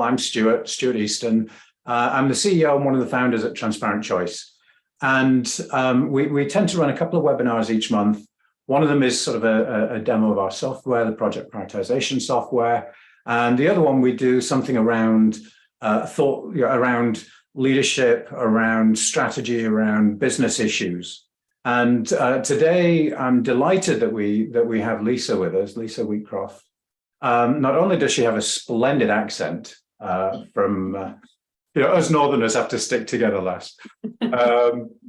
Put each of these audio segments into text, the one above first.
I'm Stuart Easton. I'm the CEO and one of the founders at Transparent Choice. And we tend to run a couple of webinars each month. One of them is sort of a demo of our software, the project prioritization software. And the other one, we do something around around leadership, around strategy, around business issues. And today, I'm delighted that we have Lisa with us, Lisa Wheatcroft. Not only does she have a splendid accent from, us Northerners have to stick together last.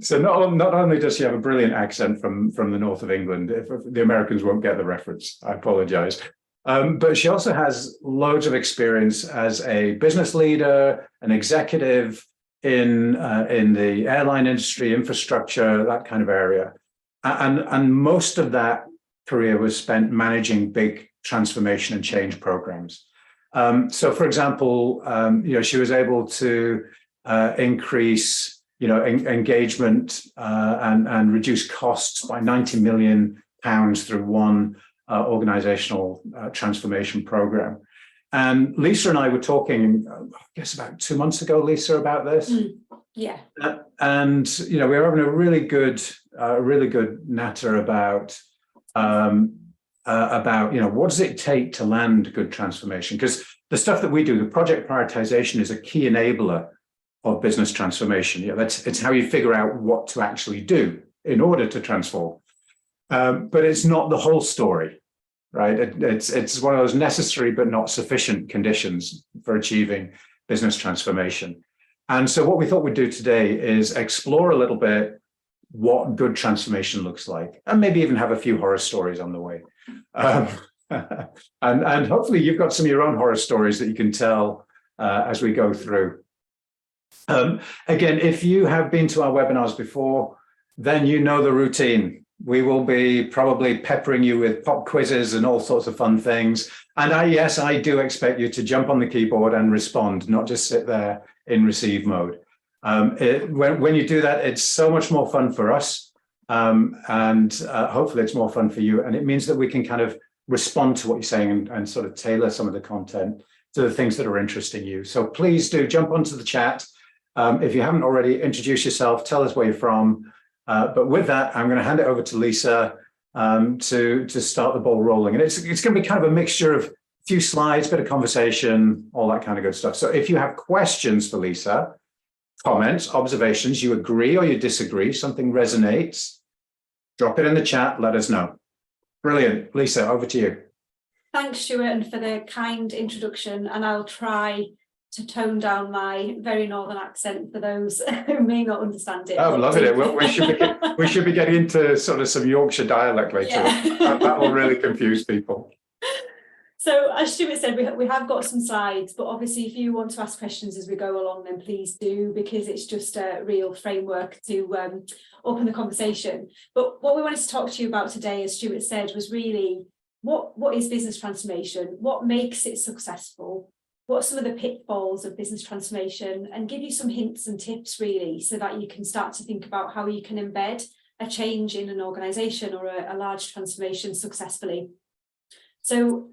So not only does she have a brilliant accent from the north of England, if the Americans won't get the reference, I apologize. But she also has loads of experience as a business leader, an executive in the airline industry, infrastructure, that kind of area. And most of that career was spent managing big transformation and change programs. So, for example, she was able to increase, engagement and reduce costs by £90 million through one organisational transformation program. And Lisa and I were talking, I guess, about 2 months ago, Lisa, about this. Yeah. And we were having a really good natter about what does it take to land good transformation? Because the stuff that we do, the project prioritization, is a key enabler of business transformation. It's how you figure out what to actually do in order to transform. But it's not the whole story, right? It's one of those necessary but not sufficient conditions for achieving business transformation. And so what we thought we'd do today is explore a little bit what good transformation looks like, and maybe even have a few horror stories on the way. And hopefully you've got some of your own horror stories that you can tell as we go through. Again, if you have been to our webinars before, then you know the routine. We will be probably peppering you with pop quizzes and all sorts of fun things. And I do expect you to jump on the keyboard and respond, not just sit there in receive mode. When you do that, it's so much more fun for us. And hopefully it's more fun for you. And it means that we can kind of respond to what you're saying and sort of tailor some of the content to the things that are interesting you. So please do jump onto the chat. If you haven't already, introduce yourself, tell us where you're from. But with that, I'm going to hand it over to Lisa to start the ball rolling. And it's going to be kind of a mixture of a few slides, bit of conversation, all that kind of good stuff. So if you have questions for Lisa, comments, observations, you agree or you disagree, something resonates, drop it in the chat, let us know. Brilliant. Lisa, over to you. Thanks, Stuart, and for the kind introduction. And I'll try to tone down my very northern accent for those who may not understand it. Oh, loving it. We should be getting into sort of some Yorkshire dialect later. Yeah. That will really confuse people. So as Stuart said, we have got some slides, but obviously if you want to ask questions as we go along, then please do, because it's just a real framework to open the conversation. But what we wanted to talk to you about today, as Stuart said, was really what is business transformation? What makes it successful? What are some of the pitfalls of business transformation? And give you some hints and tips really, so that you can start to think about how you can embed a change in an organisation or a large transformation successfully. So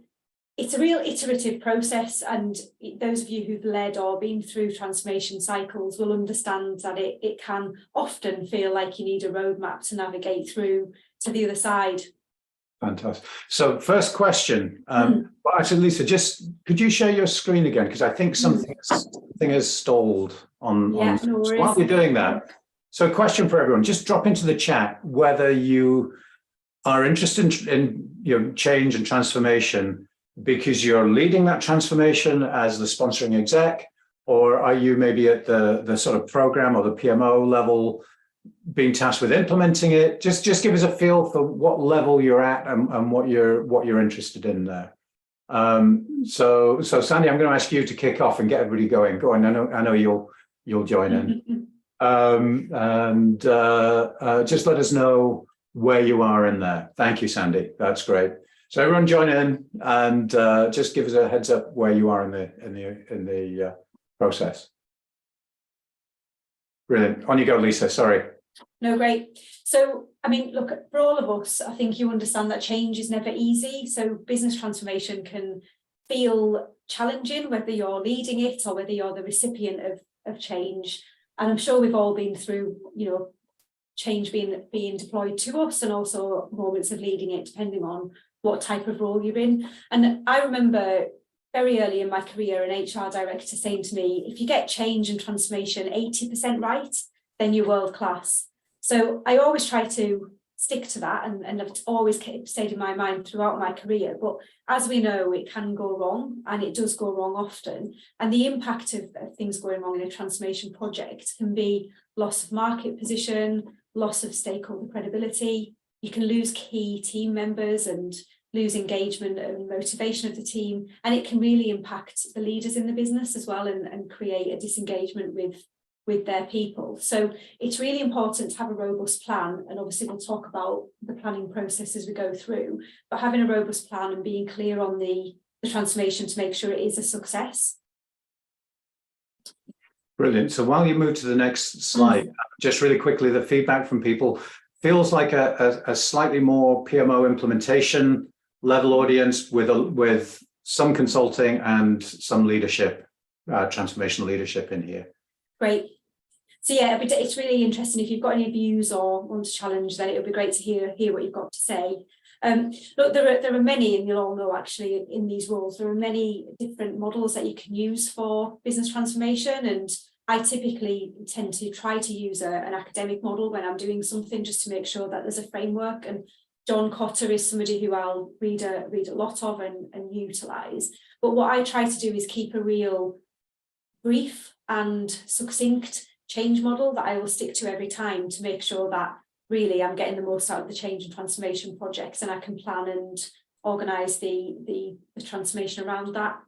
it's a real iterative process, and those of you who've led or been through transformation cycles will understand that it can often feel like you need a roadmap to navigate through to the other side. Fantastic. So first question, well, actually, Lisa, just could you share your screen again? Because I think something has stalled on. Yeah, no worries. While you're doing that, so question for everyone, just drop into the chat whether you are interested in change and transformation because you're leading that transformation as the sponsoring exec, or are you maybe at the sort of program or the PMO level being tasked with implementing it? Just give us a feel for what level you're at and what you're interested in there. So Sandy, I'm going to ask you to kick off and get everybody going. Go on, I know you'll join in. And just let us know where you are in there. Thank you, Sandy. That's great. So everyone join in and just give us a heads up where you are in the process. Brilliant. On you go, Lisa. Sorry. No, great. So, I mean, look, for all of us, I think you understand that change is never easy. So business transformation can feel challenging, whether you're leading it or whether you're the recipient of change. And I'm sure we've all been through, change being deployed to us, and also moments of leading it, depending on what type of role you're in. And I remember very early in my career an HR director saying to me, if you get change and transformation 80% right, then you're world class. So I always try to stick to that, and I've always stayed in my mind throughout my career. But as we know, it can go wrong, and it does go wrong often. And the impact of things going wrong in a transformation project can be loss of market position, loss of stakeholder credibility. You can lose key team members and lose engagement and motivation of the team. And it can really impact the leaders in the business as well, and create a disengagement with their people. So it's really important to have a robust plan, and obviously we'll talk about the planning process as we go through, but having a robust plan and being clear on the transformation to make sure it is a success. Brilliant. So while you move to the next slide, just really quickly, the feedback from people feels like a slightly more PMO implementation level audience with some consulting and some leadership, transformational leadership in here. Great. So yeah, it's really interesting. If you've got any views or want to challenge, then it would be great to hear what you've got to say. Look, there are many, and you'll all know actually in these roles, there are many different models that you can use for business transformation. And I typically tend to try to use an academic model when I'm doing something, just to make sure that there's a framework. And John Cotter is somebody who I'll read a lot of and utilise. But what I try to do is keep a real brief and succinct change model that I will stick to every time, to make sure that really I'm getting the most out of the change and transformation projects, and I can plan and organise the transformation around that.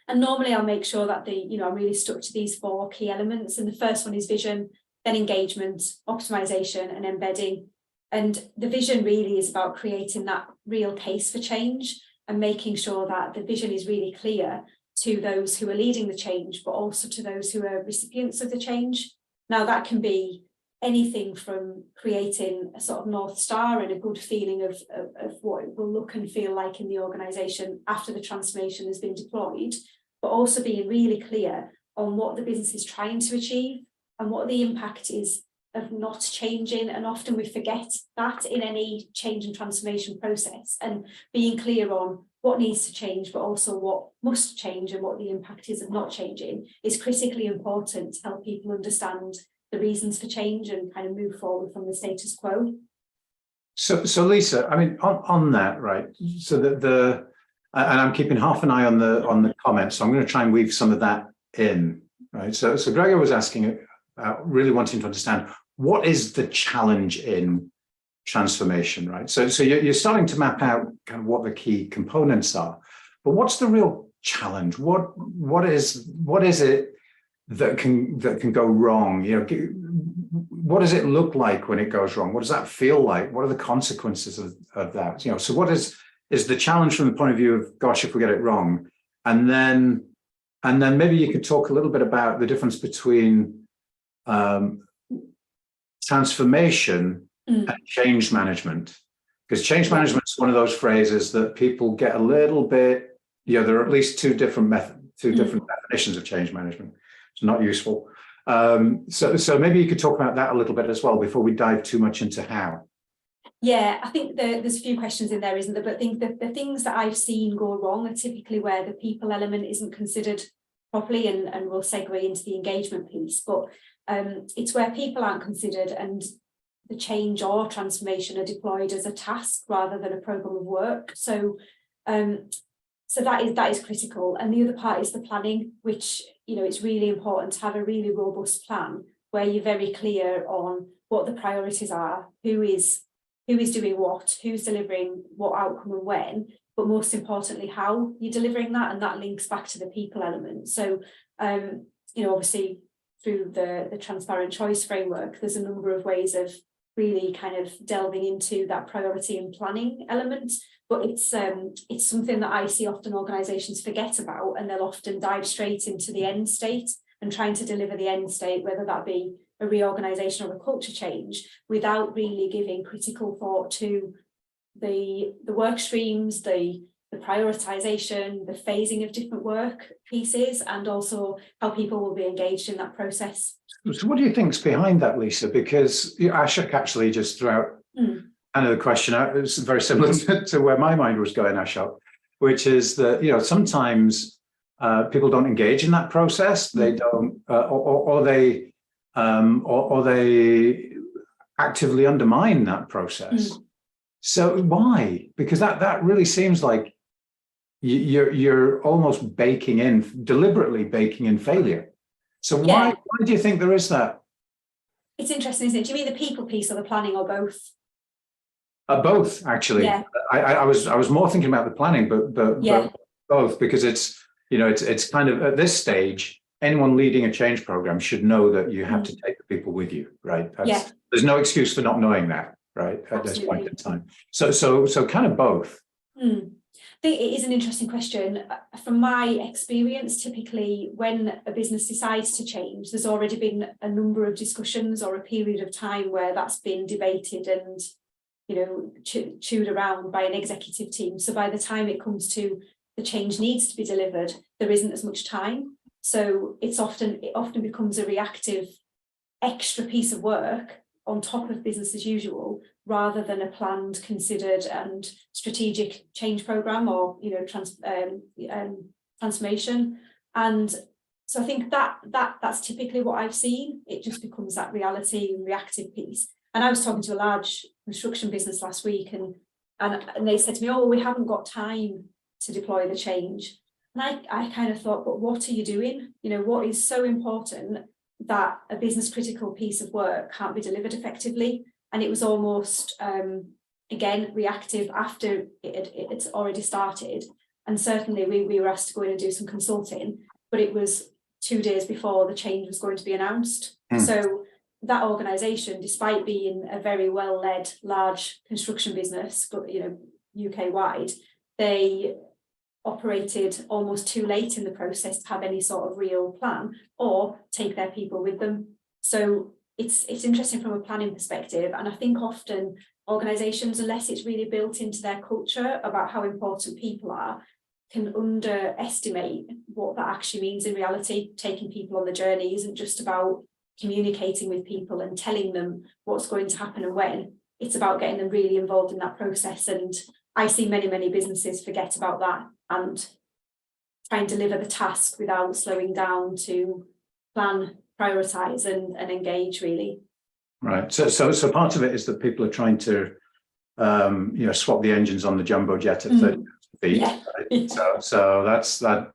And normally I'll make sure that I'm really stuck to these 4 key elements. And the first one is vision, then engagement, optimisation, and embedding. And the vision really is about creating that real case for change and making sure that the vision is really clear to those who are leading the change, but also to those who are recipients of the change. Now, that can be anything from creating a sort of North Star and a good feeling of what it will look and feel like in the organisation after the transformation has been deployed, but also being really clear on what the business is trying to achieve and what the impact is of not changing. And often we forget that in any change and transformation process, and being clear on what needs to change, but also what must change and what the impact is of not changing is critically important to help people understand the reasons for change and kind of move forward from the status quo. So Lisa, I mean, on that, right? So and I'm keeping half an eye on the comments, so I'm going to try and weave some of that in, right? So Gregor was asking, really wanting to understand, what is the challenge in transformation, right? So you're starting to map out kind of what the key components are, but what's the real challenge? What is it that can go wrong? What does it look like when it goes wrong? What does that feel like? What are the consequences of that? So what is the challenge from the point of view of, gosh, if we get it wrong? And then maybe you could talk a little bit about the difference between transformation and change management, because change management is one of those phrases that people get a little bit, there are at least two different definitions of change management. It's not useful. So maybe you could talk about that a little bit as well before we dive too much into how. Yeah, I think there's a few questions in there, isn't there? But I think the things that I've seen go wrong are typically where the people element isn't considered properly, and we'll segue into the engagement piece. But it's where people aren't considered and the change or transformation are deployed as a task rather than a program of work. So that is critical. And the other part is the planning, which it's really important to have a really robust plan where you're very clear on what the priorities are, who is doing what, who's delivering what outcome and when, but most importantly how you're delivering that, and that links back to the people element. So obviously through the transparent choice framework, there's a number of ways of really kind of delving into that priority and planning element, but it's something that I see often organisations forget about, and they'll often dive straight into the end state and trying to deliver the end state, whether that be a reorganisation or a culture change, without really giving critical thought to the work streams, the the prioritization, the phasing of different work pieces, and also how people will be engaged in that process. So what do you think's behind that, Lisa? Because Ashok actually just threw out kind of the question out. It's very similar to where my mind was going, Ashok, which is that, you know, sometimes people don't engage in that process. They don't, or they actively undermine that process. So why? Because that really seems like you're almost deliberately baking in failure. So why do you think there is that? It's interesting, isn't it? Do you mean the people piece or the planning, or both? Both, actually. Yeah. I was more thinking about the planning, but both, because it's, you know, it's kind of at this stage, anyone leading a change program should know that you have to take the people with you, right? There's no excuse for not knowing that, right? At this point in time. So kind of both. I think it is an interesting question. From my experience, typically when a business decides to change, there's already been a number of discussions or a period of time where that's been debated and, you know, chewed around by an executive team. So by the time it comes to the change needs to be delivered, there isn't as much time. So it often becomes a reactive extra piece of work on top of business as usual, rather than a planned, considered and strategic change program, or, you know, transformation. And so I think that's typically what I've seen. It just becomes that reality and reactive piece. And I was talking to a large construction business last week, and they said to me, "Oh, we haven't got time to deploy the change." And I kind of thought, but what are you doing? You know, what is so important that a business critical piece of work can't be delivered effectively? And it was almost, again, reactive after it's already started. And certainly we were asked to go in and do some consulting, but it was 2 days before the change was going to be announced. So that organisation, despite being a very well-led large construction business, you know, UK-wide, they operated almost too late in the process to have any sort of real plan or take their people with them. So it's interesting from a planning perspective, and I think often organisations, unless it's really built into their culture about how important people are, can underestimate what that actually means in reality. Taking people on the journey isn't just about communicating with people and telling them what's going to happen and when. It's about getting them really involved in that process. And I see many businesses forget about that and try and deliver the task without slowing down to plan, prioritise and engage, really. Right. So part of it is that people are trying to you know, swap the engines on the jumbo jet at 30 feet. Yeah. Right? So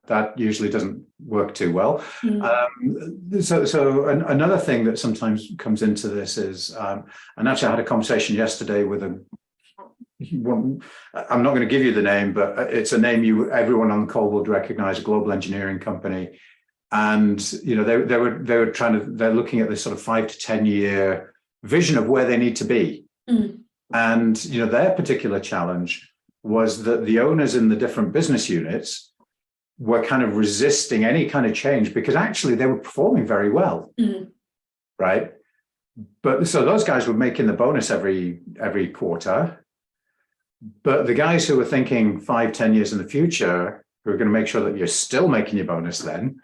that usually doesn't work too well. So another thing that sometimes comes into this is, and actually I had a conversation yesterday with I'm not going to give you the name, but it's a name everyone on the call would recognize, a global engineering company. And, you know, they're looking at this sort of 5 to 10 year vision of where they need to be. And, you know, their particular challenge was that the owners in the different business units were kind of resisting any kind of change, because actually they were performing very well. Right. But so those guys were making the bonus every quarter. But the guys who were thinking 5, 10 years in the future, who are going to make sure that you're still making your bonus then,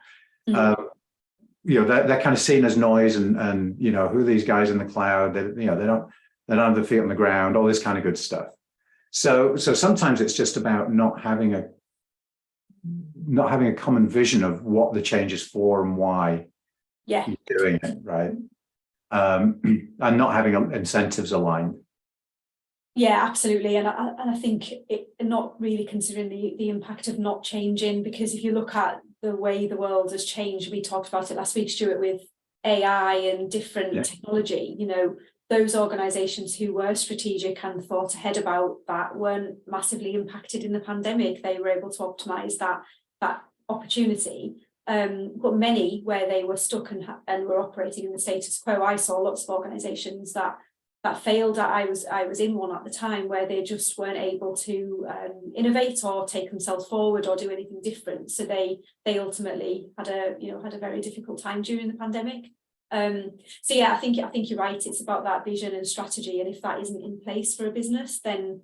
you know, they're kind of seen as noise, and you know, who are these guys in the cloud? They don't have their feet on the ground, all this kind of good stuff. So sometimes it's just about not having a common vision of what the change is for and why you're doing it, right? And not having incentives aligned. Yeah, absolutely. And I think not really considering the impact of not changing, because if you look at the way the world has changed, we talked about it last week, Stuart, with AI and different technology, you know, those organisations who were strategic and thought ahead about that weren't massively impacted in the pandemic. They were able to optimise that opportunity. But many, where they were stuck and were operating in the status quo, I saw lots of organisations that failed. I was in one at the time where they just weren't able to innovate or take themselves forward or do anything different. So they ultimately had a very difficult time during the pandemic. So yeah, I think you're right. It's about that vision and strategy, and if that isn't in place for a business, then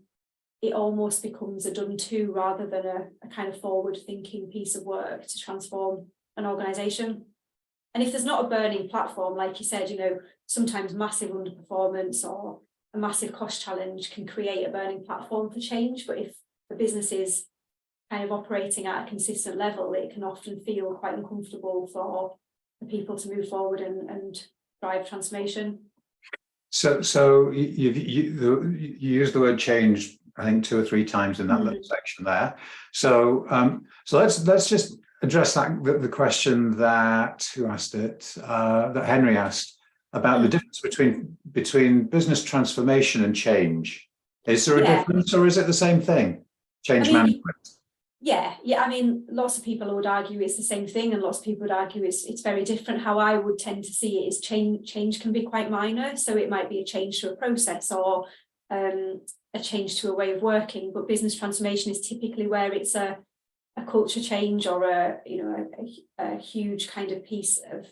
it almost becomes a done to rather than a kind of forward thinking piece of work to transform an organisation. And if there's not a burning platform, like you said, sometimes massive underperformance or a massive cost challenge can create a burning platform for change. But if the business is kind of operating at a consistent level, it can often feel quite uncomfortable for the people to move forward and drive transformation. So you use the word change, I think 2 or 3 times in that little section there. So let's just address the question that who asked it, that Henry asked about the difference between business transformation and change. Is there a difference, or is it the same thing? Change management. Yeah. I mean, lots of people would argue it's the same thing, and lots of people would argue it's very different. How I would tend to see it is change can be quite minor. So it might be a change to a process or a change to a way of working, but business transformation is typically where it's a culture change or a huge kind of piece of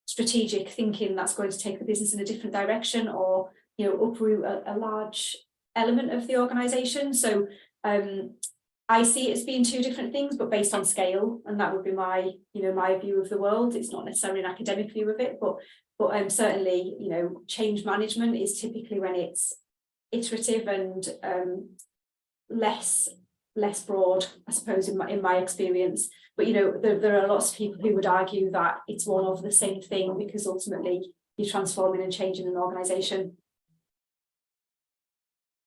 strategic thinking that's going to take the business in a different direction, or uproot a large element of the organisation. So I see it as being 2 different things, but based on scale, and that would be my view of the world. It's not necessarily an academic view of it, but certainly change management is typically when it's iterative and less broad, I suppose, in my experience. But there are lots of people who would argue that it's one of the same thing, because ultimately you're transforming and changing an organisation.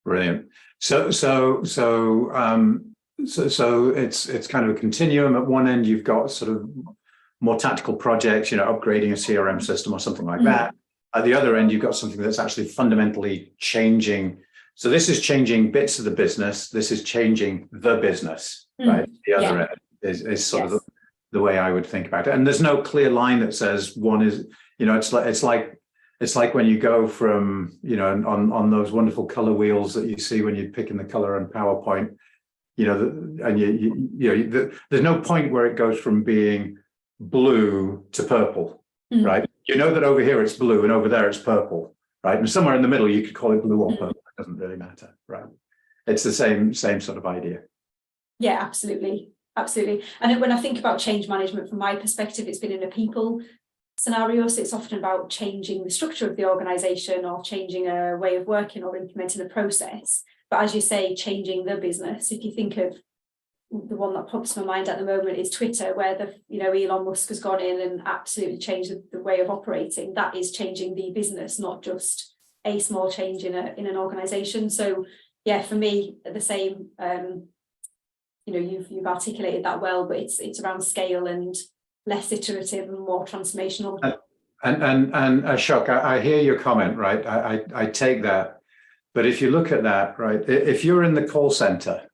Brilliant. So it's kind of a continuum. At one end, you've got sort of more tactical projects, upgrading a CRM system or something like that. At the other end, you've got something that's actually fundamentally changing. So this is changing bits of the business. This is changing the business, right? The other end is sort of the way I would think about it. And there's no clear line that says one is, it's like when you go from, on those wonderful color wheels that you see when you're picking the color on PowerPoint, and there's no point where it goes from being blue to purple, right? That over here it's blue and over there it's purple, right? And somewhere in the middle you could call it blue or purple. It doesn't really matter, right? It's the same sort of idea. Yeah, absolutely. And when I think about change management, from my perspective, it's been in a people scenario. So it's often about changing the structure of the organisation, or changing a way of working, or implementing a process. But as you say, changing the business. If you think of the one that pops in my mind at the moment is Twitter, where Elon Musk has gone in and absolutely changed the way of operating. That is changing the business, not just a small change in an organisation. So yeah, for me, the same. You've articulated that well, but it's around scale and less iterative and more transformational. And Ashok, I hear your comment, right? I take that. But if you look at that, right, if you're in the call center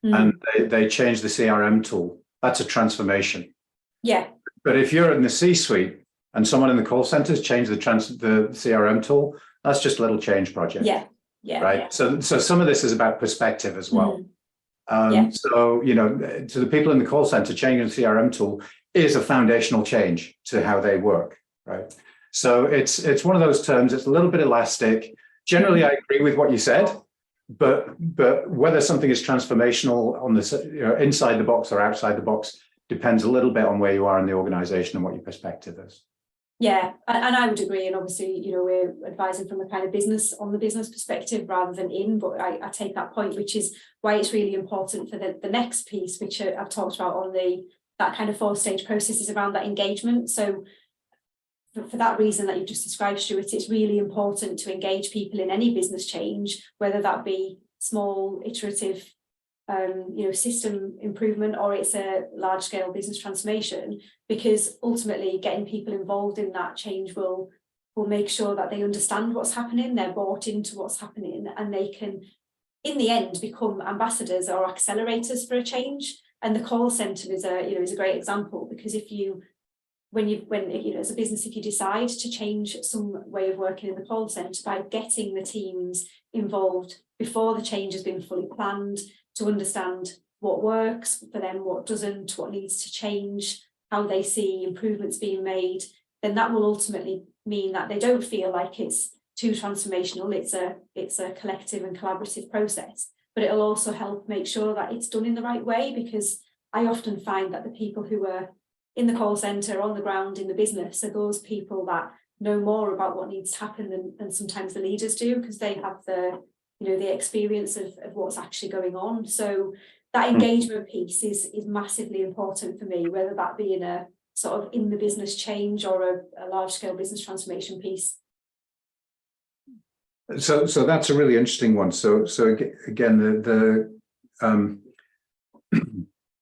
and they change the CRM tool, that's a transformation. Yeah. But if you're in the C-suite and someone in the call center has changed the CRM tool, that's just a little change project. Yeah. Right. Yeah. So some of this is about perspective as well. So, to the people in the call center, changing the CRM tool is a foundational change to how they work, right? So it's one of those terms. It's a little bit elastic. Generally, I agree with what you said, but whether something is transformational on the inside the box or outside the box depends a little bit on where you are in the organization and what your perspective is. Yeah, and I would agree. And obviously, we're advising from a kind of business perspective rather than but I take that point, which is why it's really important for the next piece, which I've talked about on that kind of 4-stage process, is around that engagement. So for that reason that you just described, Stuart, it's really important to engage people in any business change, whether that be small, iterative, system improvement, or it's a large-scale business transformation, because ultimately getting people involved in that change will make sure that they understand what's happening, they're bought into what's happening, and they can, in the end, become ambassadors or accelerators for a change. And the call centre is a great example, because when as a business, if you decide to change some way of working in the call centre by getting the teams involved before the change has been fully planned, to understand what works for them, what doesn't, what needs to change, how they see improvements being made, then that will ultimately mean that they don't feel like it's too transformational. It's a collective and collaborative process. but it'll also help make sure that it's done in the right way, because I often find that the people who are in the call centre, on the ground in the business, are those people that know more about what needs to happen than sometimes the leaders do, because they have the, you know, the experience of what's actually going on. So that engagement piece is massively important for me, whether that be in a sort of in the business change or a large scale business transformation piece. So that's a really interesting one. So again, the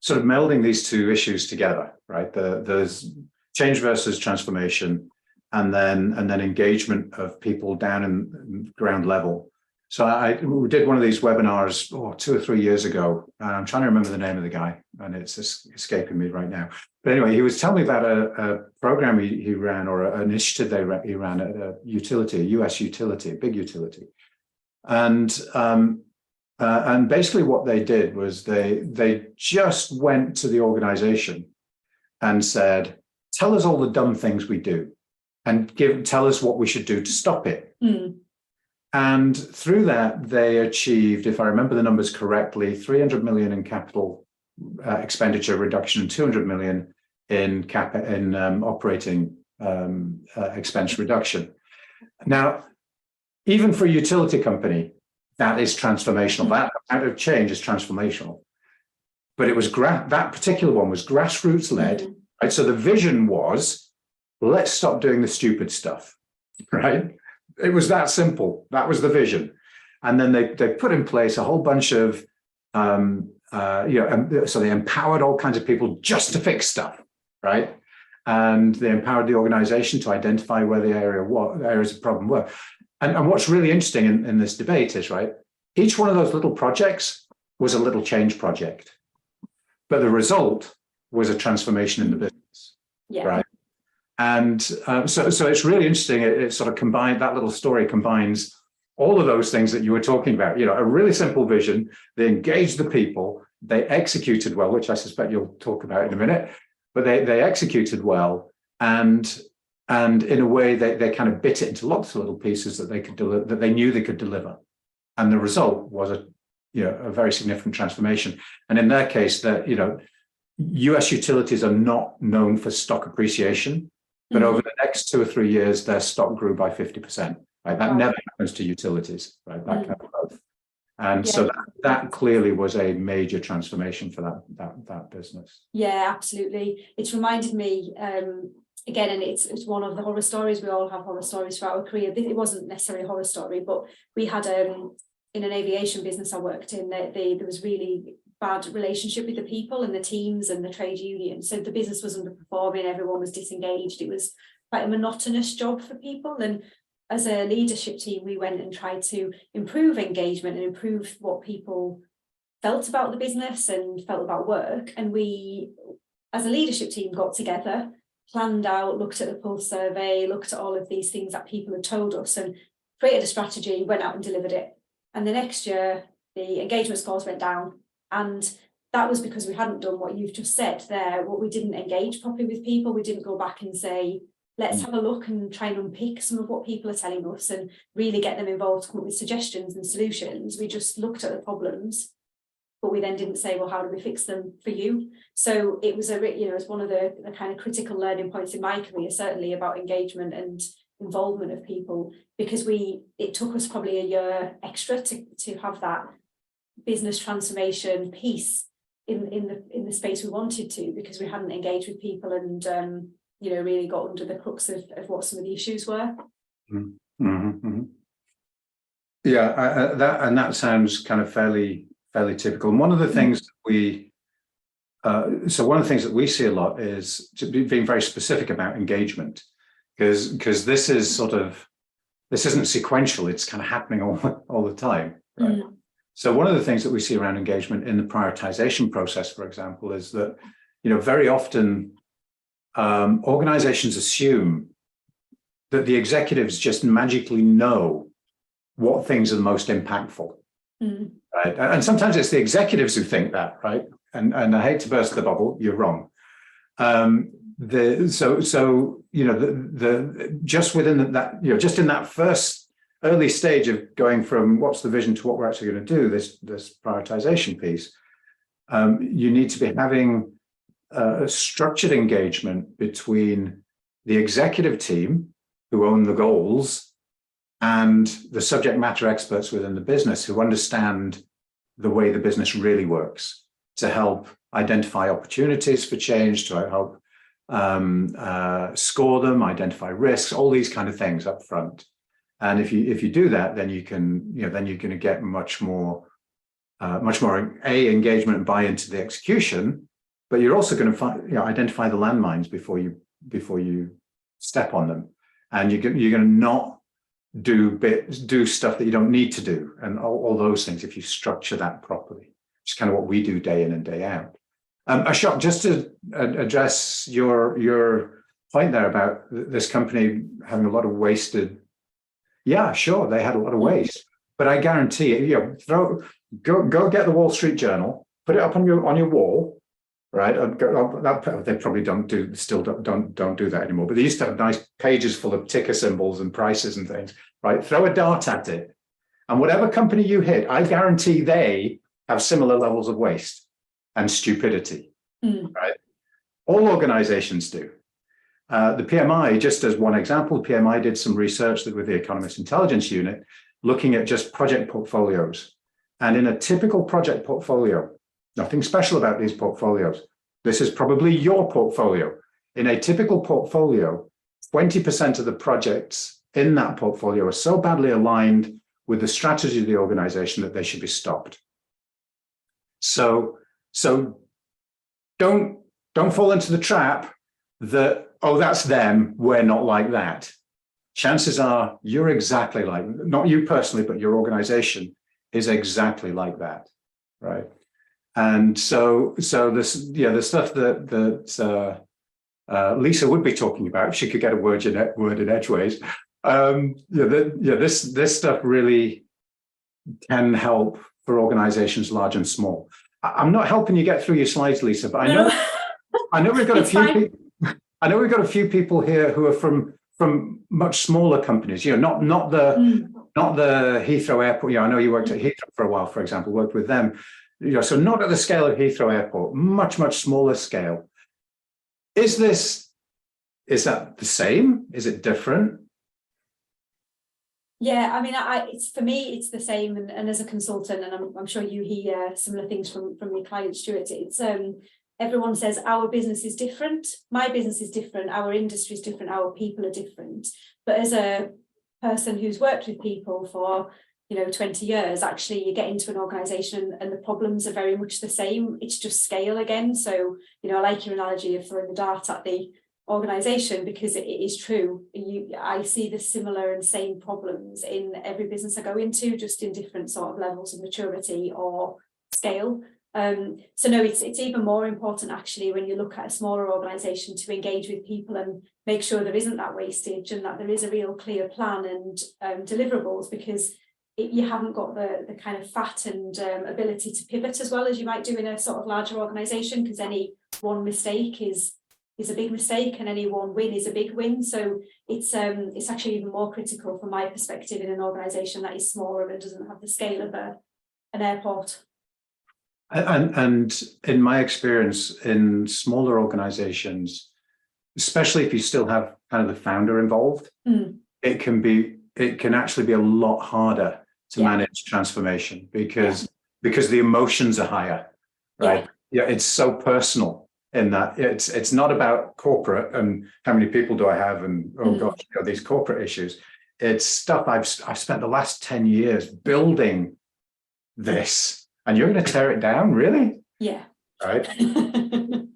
sort of melding these two issues together, right? There's change versus transformation, and then engagement of people down in ground level. So we did one of these webinars 2 or 3 years ago, and I'm trying to remember the name of the guy, and it's escaping me right now. But anyway, he was telling me about a program he ran, or an initiative he ran at a utility, a US utility, a big utility. And basically what they did was they just went to the organization and said, tell us all the dumb things we do and tell us what we should do to stop it. And through that, they achieved, if I remember the numbers correctly, 300 million in capital expenditure reduction and 200 million in operating expense reduction. Now, even for a utility company, that is transformational. That amount of change is transformational. But it was that particular one was grassroots led, right? So the vision was, let's stop doing the stupid stuff, right? It was that simple. That was the vision. And then they put in place a whole bunch of, so they empowered all kinds of people just to fix stuff, right? And they empowered the organization to identify where the areas of problem were. And what's really interesting in this debate is, right, each one of those little projects was a little change project, but the result was a transformation in the business, right? And so it's really interesting. It sort of combined, that little story combines all of those things that you were talking about. You know, a really simple vision. They engaged the people. They executed well, which I suspect you'll talk about in a minute. But they executed well, and in a way they kind of bit it into lots of little pieces that they could deliver, that they knew they could deliver. And the result was a very significant transformation. And in their case, that US utilities are not known for stock appreciation. But over the next 2 or 3 years, their stock grew by 50%. Right, that never happens to utilities, right? That kind of growth, and so that clearly was a major transformation for that business. Yeah, absolutely. It's reminded me again, and it's one of the horror stories. We all have horror stories for our career. It wasn't necessarily a horror story, but we had in an aviation business I worked in, there was really bad relationship with the people and the teams and the trade unions. So the business was underperforming, everyone was disengaged. It was quite a monotonous job for people. And as a leadership team, we went and tried to improve engagement and improve what people felt about the business and felt about work. And we, as a leadership team, got together, planned out, looked at the pulse survey, looked at all of these things that people had told us and created a strategy, went out and delivered it. And the next year, the engagement scores went down. And that was because we hadn't done what you've just said there. What we didn't engage properly with people. We didn't go back and say, let's have a look and try and unpick some of what people are telling us and really get them involved to come up with suggestions and solutions. We just looked at the problems, but we then didn't say, well, how do we fix them for you? So it was it's one of the kind of critical learning points in my career, certainly about engagement and involvement of people, because it took us probably a year extra to have that business transformation piece in the space we wanted to, because we hadn't engaged with people and really got under the crux of what some of the issues were. Yeah, that sounds kind of fairly typical. And one of the things that we see a lot is being very specific about engagement, because this isn't sequential. It's kind of happening all the time, right? So one of the things that we see around engagement in the prioritization process, for example, is that very often organizations assume that the executives just magically know what things are the most impactful, right? And sometimes it's the executives who think that, right? And I hate to burst the bubble, you're wrong. Just within just in that first early stage of going from what's the vision to what we're actually going to do, this prioritization piece, you need to be having a structured engagement between the executive team who own the goals and the subject matter experts within the business who understand the way the business really works, to help identify opportunities for change, to help score them, identify risks, all these kind of things up front. And if you do that, then you're going to get much more engagement and buy into the execution. But you're also going to identify the landmines before you step on them, and you're going to not do stuff that you don't need to do, and all those things if you structure that properly. It's kind of what we do day in and day out. Ashok, just to address your point there about this company having a lot of wasted. Yeah, sure, they had a lot of waste, but I guarantee you, go get the Wall Street Journal, put it up on your wall, right? They probably don't do that anymore. But they used to have nice pages full of ticker symbols and prices and things, right? Throw a dart at it, and whatever company you hit, I guarantee they have similar levels of waste and stupidity, right? All organizations do. The PMI, just as one example, the PMI did some research with the Economist Intelligence Unit, looking at just project portfolios. And in a typical project portfolio, nothing special about these portfolios. This is probably your portfolio. In a typical portfolio, 20% of the projects in that portfolio are so badly aligned with the strategy of the organization that they should be stopped. So don't fall into the trap that, oh, that's them, we're not like that. Chances are you're exactly like, not you personally, but your organization is exactly like that, right? And so this, the stuff that Lisa would be talking about, if she could get a word in edgeways. This stuff really can help for organizations large and small. I'm not helping you get through your slides, Lisa, but I know we've got a few people. I know we've got a few people here who are from much smaller companies. Not the Heathrow Airport. I know you worked at Heathrow for a while, for example, worked with them. So not at the scale of Heathrow Airport, much smaller scale. Is that the same? Is it different? Yeah, I mean, for me, it's the same. And as a consultant, and I'm sure you hear similar things from your client, Stuart. It's everyone says our business is different, my business is different, our industry is different, our people are different. But as a person who's worked with people for 20 years, actually you get into an organization and the problems are very much the same. It's just scale again. So I like your analogy of throwing the dart at the organization, because it is true. I see the similar and same problems in every business I go into, just in different sort of levels of maturity or scale. So no, it's even more important actually when you look at a smaller organization to engage with people and make sure there isn't that wastage and that there is a real clear plan and deliverables, because you haven't got the kind of fat and ability to pivot as well as you might do in a sort of larger organization, because any one mistake is a big mistake and any one win is a big win. So it's actually even more critical from my perspective in an organization that is smaller and doesn't have the scale of an airport. And in my experience in smaller organizations, especially if you still have kind of the founder involved, it can actually be a lot harder to manage transformation because the emotions are higher, right? Yeah, it's so personal in that it's not about corporate and how many people do I have and oh gosh, these corporate issues. It's stuff I've spent the last 10 years building this. And you're going to tear it down, really? Yeah. Right. And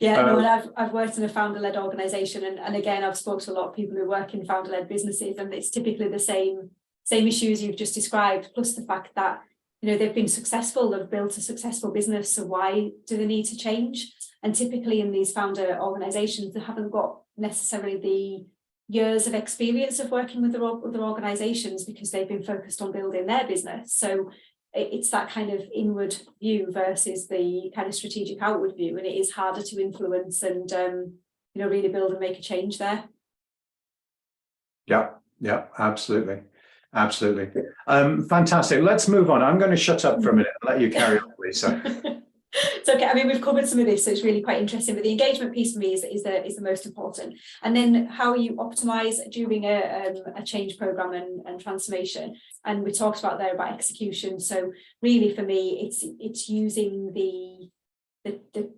I've worked in a founder-led organization, and again, I've spoken to a lot of people who work in founder-led businesses, and it's typically the same issues you've just described, plus the fact that they've been successful, they've built a successful business, so why do they need to change? And typically in these founder organizations, they haven't got necessarily the years of experience of working with other organizations because they've been focused on building their business. So it's that kind of inward view versus the kind of strategic outward view, and it is harder to influence and really build and make a change there. Yeah, absolutely. Absolutely. Fantastic. Let's move on. I'm going to shut up for a minute and let you carry on, Lisa. It's okay. I mean, we've covered some of this, so it's really quite interesting. But the engagement piece for me is the most important. And then how you optimize during a change program and transformation. And we talked about there about execution. So really, for me, it's using the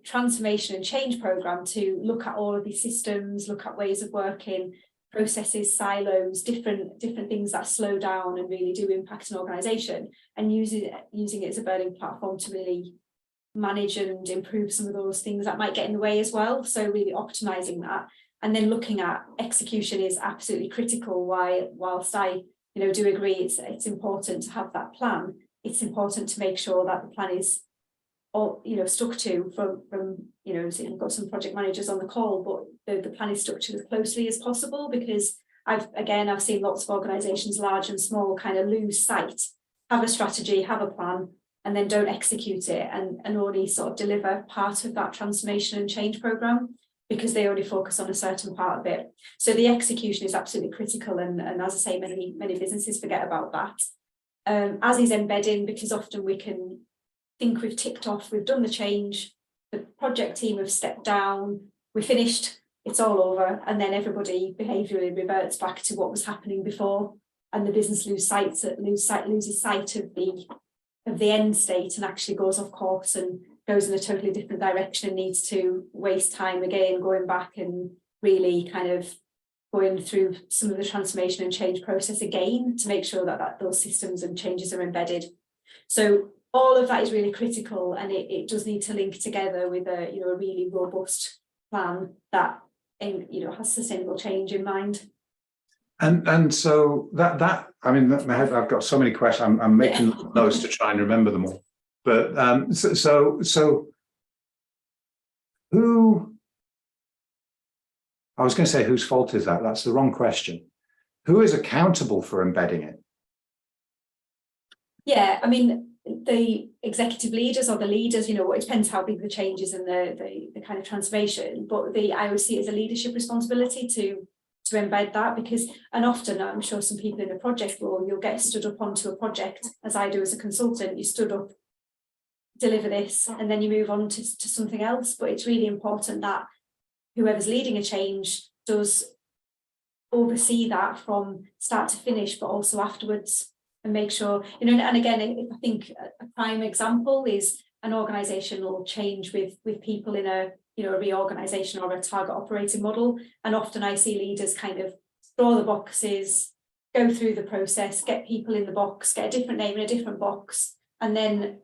transformation and change program to look at all of these systems, look at ways of working, processes, silos, different things that slow down and really do impact an organisation, and using it as a burning platform to really manage and improve some of those things that might get in the way as well. So really optimizing that, and then looking at execution is absolutely critical. Whilst I do agree it's important to have that plan, it's important to make sure that the plan is stuck to from so you've got some project managers on the call, but the plan is stuck to as closely as possible, because I've seen lots of organizations, large and small, kind of lose sight, have a strategy, have a plan, and then don't execute it and only sort of deliver part of that transformation and change program because they only focus on a certain part of it. So the execution is absolutely critical, and as I say, many businesses forget about that. As is embedding, because often we can think we've ticked off, we've done the change, the project team have stepped down, we finished, it's all over, and then everybody behaviourally reverts back to what was happening before, and the business loses sight of the end state and actually goes off course and goes in a totally different direction and needs to waste time again going back and really kind of going through some of the transformation and change process again to make sure that those systems and changes are embedded. So all of that is really critical, and it does need to link together with a really robust plan that has sustainable change in mind. And so that I mean, I've got so many questions. I'm making notes to try and remember them all. But so who? I was going to say whose fault is that? That's the wrong question. Who is accountable for embedding it? Yeah, I mean, the executive leaders or the leaders, it depends how big the change is and the kind of transformation, but I always see it as a leadership responsibility to embed that, because, and often I'm sure some people in a project role, you'll get stood up onto a project, as I do as a consultant, you stood up, deliver this, and then you move on to something else. But it's really important that whoever's leading a change does oversee that from start to finish, but also afterwards, and make sure, and again, I think a prime example is an organisational change with people in a reorganisation or a target operating model. And often I see leaders kind of draw the boxes, go through the process, get people in the box, get a different name in a different box, and then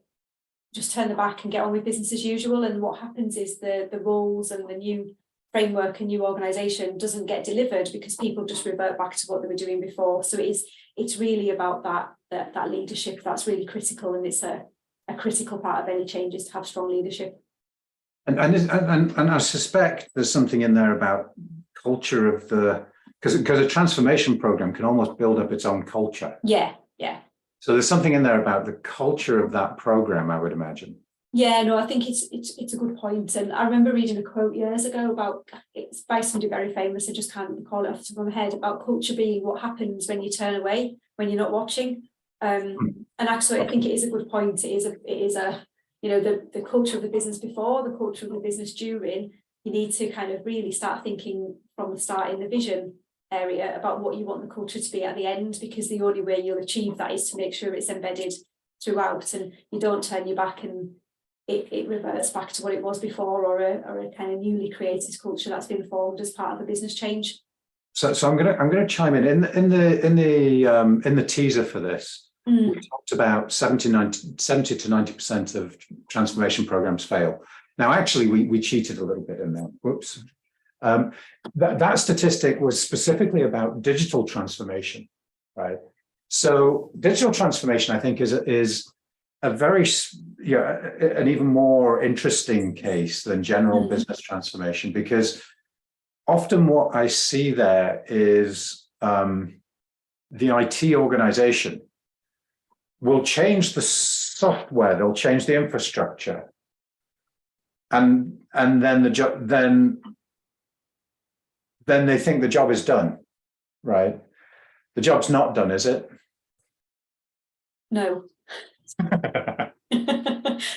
just turn the back and get on with business as usual. And what happens is the roles and the new framework and new organisation doesn't get delivered because people just revert back to what they were doing before. So it's really about that leadership that's really critical, and it's a critical part of any changes to have strong leadership. And I suspect there's something in there about culture of because a transformation program can almost build up its own culture. Yeah. So there's something in there about the culture of that program, I would imagine. Yeah, no, I think it's a good point. And I remember reading a quote years ago about, it's by somebody very famous, I just can't recall it off the top of my head, about culture being what happens when you turn away, when you're not watching. And actually, I think it is a good point. It is a the culture of the business before, the culture of the business during. You need to kind of really start thinking from the start in the vision area about what you want the culture to be at the end, because the only way you'll achieve that is to make sure it's embedded throughout, and you don't turn your back and it reverts back to what it was before, or a kind of newly created culture that's been formed as part of the business change. So I'm gonna chime in the teaser for this. We talked about 70 to 90% of transformation programs fail. Now, actually, we cheated a little bit in there. Whoops. That statistic was specifically about digital transformation, right? So digital transformation, I think, is a very, an even more interesting case than general business transformation, because often what I see there is the IT organization will change the software, they'll change the infrastructure, and then then they think the job is done, right? The job's not done, is it? No.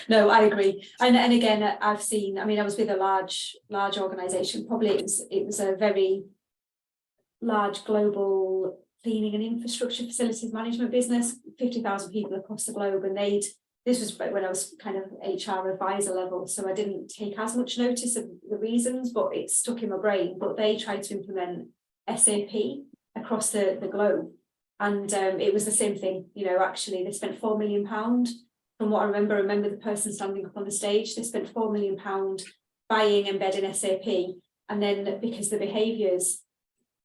No, I agree. And again, I've seen, I mean, I was with a large organisation, probably it was a very large global cleaning and infrastructure facilities management business, 50,000 people across the globe, and this was when I was kind of HR advisor level, so I didn't take as much notice of the reasons, but it stuck in my brain. But they tried to implement SAP across the globe, and it was the same thing. You know, actually, they spent £4 million. From what I remember the person standing up on the stage. They spent £4 million buying, embedding SAP, and then because the behaviours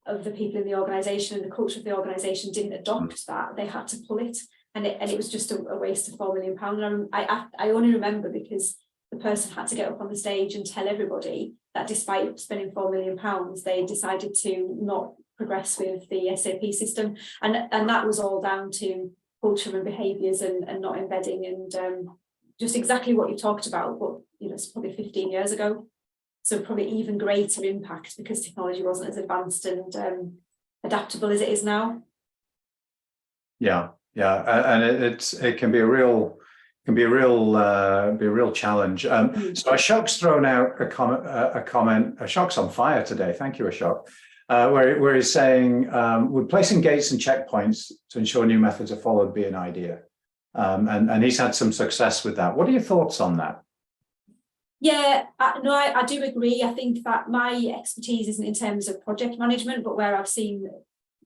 of the people in the organisation and the culture of the organisation didn't adopt that, they had to pull it. And it was just a waste of £4 million. And I only remember because the person had to get up on the stage and tell everybody that despite spending £4 million, they decided to not progress with the SAP system. And that was all down to culture and behaviours and not embedding, and just exactly what you talked about. But you know, it's probably 15 years ago. So probably even greater impact because technology wasn't as advanced and adaptable as it is now. Yeah. And it can be a real challenge. So Ashok's thrown out a comment. Ashok's on fire today. Thank you, Ashok. Where he's saying, would placing gates and checkpoints to ensure new methods are followed be an idea? And he's had some success with that. What are your thoughts on that? Yeah, I do agree. I think that my expertise isn't in terms of project management, but where I've seen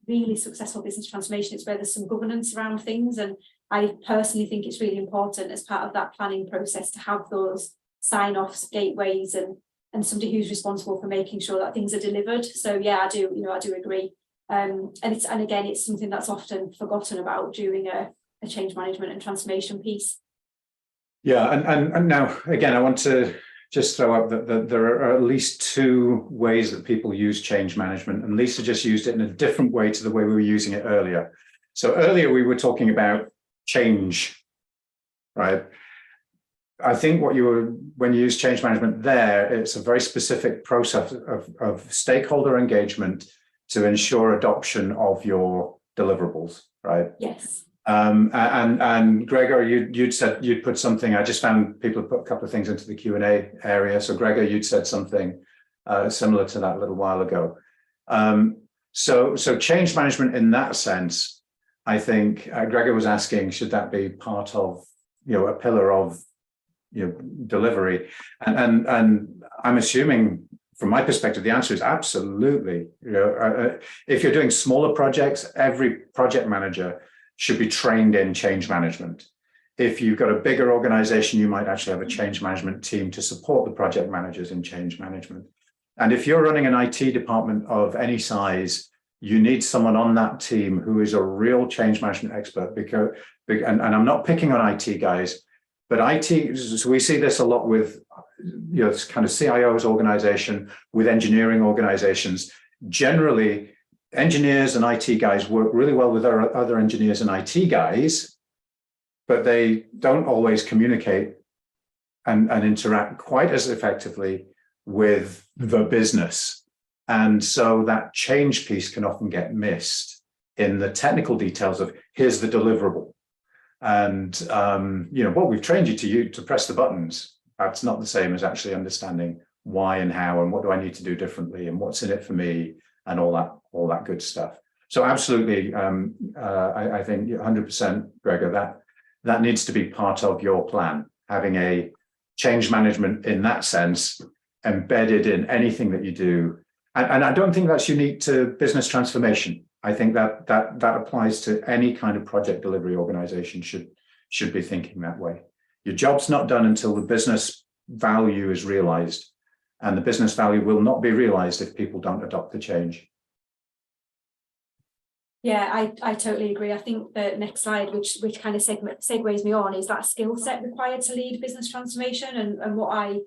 really successful business transformation, it's where there's some governance around things. And I personally think it's really important as part of that planning process to have those sign-offs, gateways, and somebody who's responsible for making sure that things are delivered. So yeah, I do agree. And again, it's something that's often forgotten about during a change management and transformation piece. Yeah, and now again, I want to just throw up that there are at least two ways that people use change management, and Lisa just used it in a different way to the way we were using it earlier. So earlier we were talking about change, right? I think when you use change management there, it's a very specific process of stakeholder engagement to ensure adoption of your deliverables, right? Yes. And Gregor, you'd said you'd put something. I just found people put a couple of things into the Q&A area. So Gregor, you'd said something similar to that a little while ago. So change management in that sense, I think Gregor was asking, should that be part of, a pillar of, delivery? And I'm assuming, from my perspective, the answer is absolutely. If you're doing smaller projects, every project manager should be trained in change management. If you've got a bigger organization, you might actually have a change management team to support the project managers in change management. And if you're running an IT department of any size, you need someone on that team who is a real change management expert. And I'm not picking on IT guys, but IT, so we see this a lot with this kind of CIO's organization, with engineering organizations. Generally, engineers and IT guys work really well with other engineers and IT guys, but they don't always communicate and interact quite as effectively with the business. And so that change piece can often get missed in the technical details of here's the deliverable. And, what we've trained you to press the buttons. That's not the same as actually understanding why and how and what do I need to do differently and what's in it for me and all that good stuff. So absolutely, I think 100%, Gregor, that needs to be part of your plan, having a change management in that sense embedded in anything that you do. And I don't think that's unique to business transformation. I think that applies to any kind of project delivery organization should be thinking that way. Your job's not done until the business value is realized, and the business value will not be realized if people don't adopt the change. Yeah, I totally agree. I think the next slide, which kind of segues me on, is that skill set required to lead business transformation. And what I